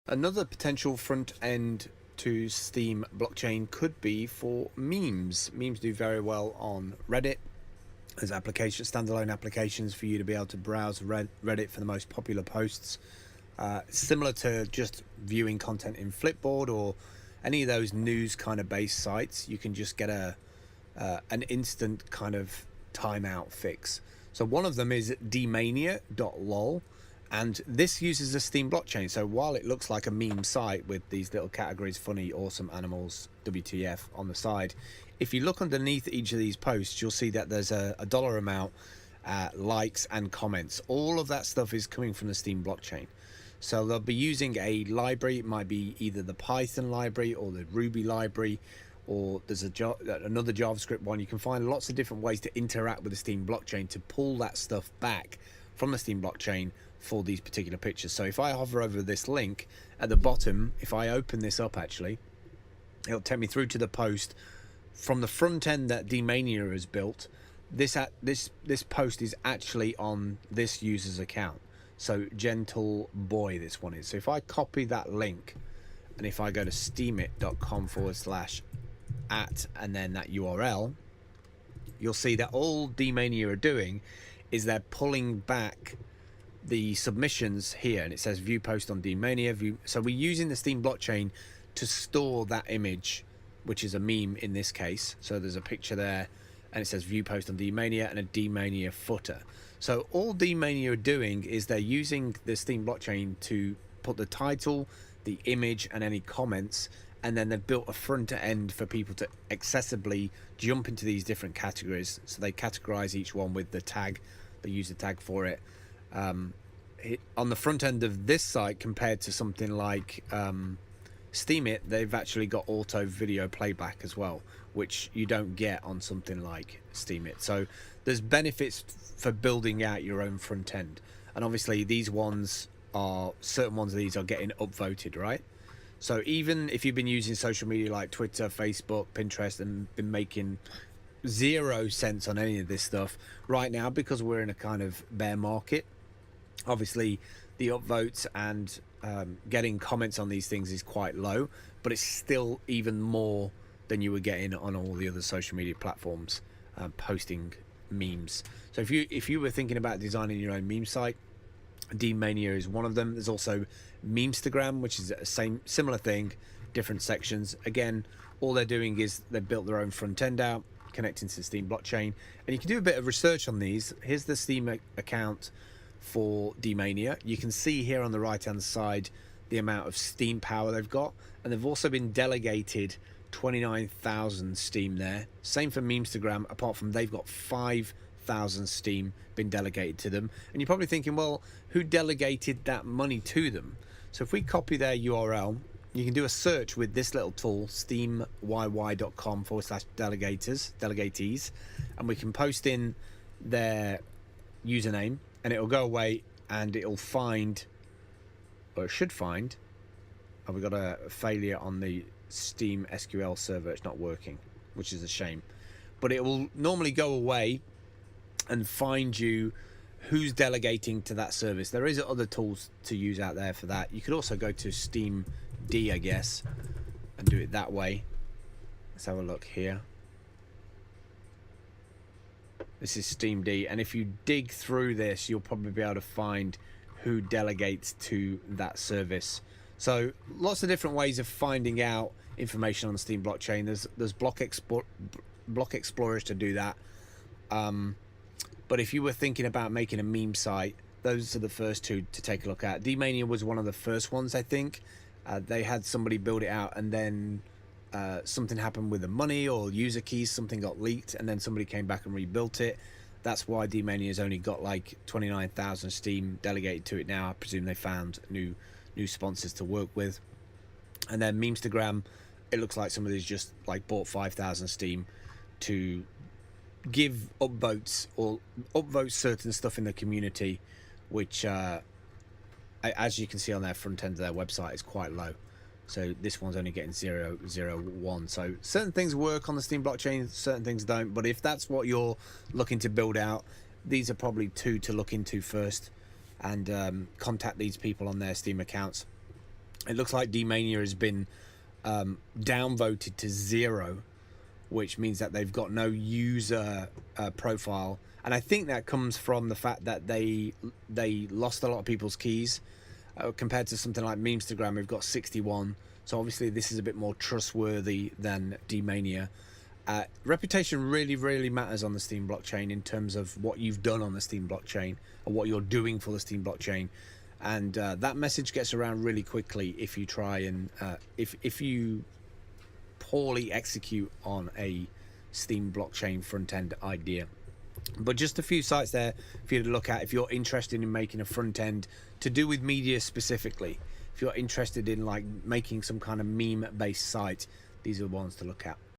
Another potential front end to Steem blockchain could be for memes. Memes do very well on Reddit. There's standalone applications for you to be able to browse Reddit for the most popular posts. Similar to just viewing content in Flipboard or any of those news kind of based sites, you can just get an instant kind of timeout fix. So one of them is dmania.lol, and this uses a Steem blockchain. So while it looks like a meme site with these little categories, funny, awesome, animals, WTF on the side, if you look underneath each of these posts, you'll see that there's a dollar amount, likes and comments. All of that stuff is coming from the Steem blockchain. So they'll be using a library. It might be either the Python library or the Ruby library, or there's another JavaScript one. You can find lots of different ways to interact with the Steem blockchain to pull that stuff back from the Steem blockchain for these particular pictures. So if I hover over this link at the bottom, if I open this up, actually, it'll take me through to the post from the front end that dmania has built. This post is actually on this user's account. So Gentle Boy, this one is. So if I copy that link, and if I go to steemit.com / and then that URL, you'll see that all dmania are doing is they're pulling back the submissions here, and it says view post on dmania. So we're using the Steem blockchain to store that image, which is a meme in this case. So there's a picture there, and it says view post on dmania and a dmania footer. So all dmania are doing is they're using the Steem blockchain to put the title, the image, and any comments, and then they've built a front end for people to accessibly jump into these different categories. So they categorize each one with the tag, they use the tag for it. On the front end of this site, compared to something like Steemit, they've actually got auto video playback as well, which you don't get on something like Steemit. So there's benefits for building out your own front end, and obviously certain ones of these are getting upvoted, right? So even if you've been using social media like Twitter, Facebook, Pinterest, and been making 0 cents on any of this stuff right now, because we're in a kind of bear market, obviously the upvotes and getting comments on these things is quite low, but it's still even more than you were getting on all the other social media platforms posting memes. So if you were thinking about designing your own meme site, dmania is one of them. There's also Memestagram, which is a similar thing, different sections. Again, all they're doing is they've built their own front end out, connecting to the Steem blockchain, and you can do a bit of research on these. Here's the Steem account for dmania. You can see here on the right hand side the amount of Steem power they've got, and they've also been delegated 29,000 Steem there. Same for Memestagram, apart from they've got 5,000 Steem been delegated to them. And you're probably thinking, well, who delegated that money to them? So if we copy their URL, you can do a search with this little tool, steemyy.com /delegatees, and we can post in their username, and it'll go away and it'll find, or it should find, oh, we got a failure on the Steem SQL server. It's not working, which is a shame, but it will normally go away and find you who's delegating to that service. There is other tools to use out there for that. You could also go to Steem D, I guess, and do it that way. Let's have a look here. This is Steem D, and if you dig through this, you'll probably be able to find who delegates to that service. So lots of different ways of finding out information on the Steem blockchain. There's block explorers to do that. But if you were thinking about making a meme site, those are the first two to take a look at. dmania was one of the first ones, I think. They had somebody build it out, and then something happened with the money or user keys, something got leaked, and then somebody came back and rebuilt it. That's why dmania's only got like 29,000 Steem delegated to it now. I presume they found new sponsors to work with. And then Memestagram, it looks like somebody's just like bought 5,000 Steem to give upvotes or upvote certain stuff in the community, which as you can see on their front end of their website is quite low. So this one's only getting 0.001. So certain things work on the Steem blockchain, certain things don't. But if that's what you're looking to build out, these are probably two to look into first, and contact these people on their Steem accounts. It looks like D-Mania has been downvoted to 0, which means that they've got no user profile, and I think that comes from the fact that they lost a lot of people's keys compared to something like Memestagram. We've got 61, so obviously this is a bit more trustworthy than D-Mania. Reputation really matters on the Steem blockchain in terms of what you've done on the Steem blockchain or what you're doing for the Steem blockchain, and that message gets around really quickly if you try and if you poorly execute on a Steem blockchain front end idea. But just a few sites there for you to look at if you're interested in making a front end to do with media specifically. If you're interested in like making some kind of meme based site, these are the ones to look at.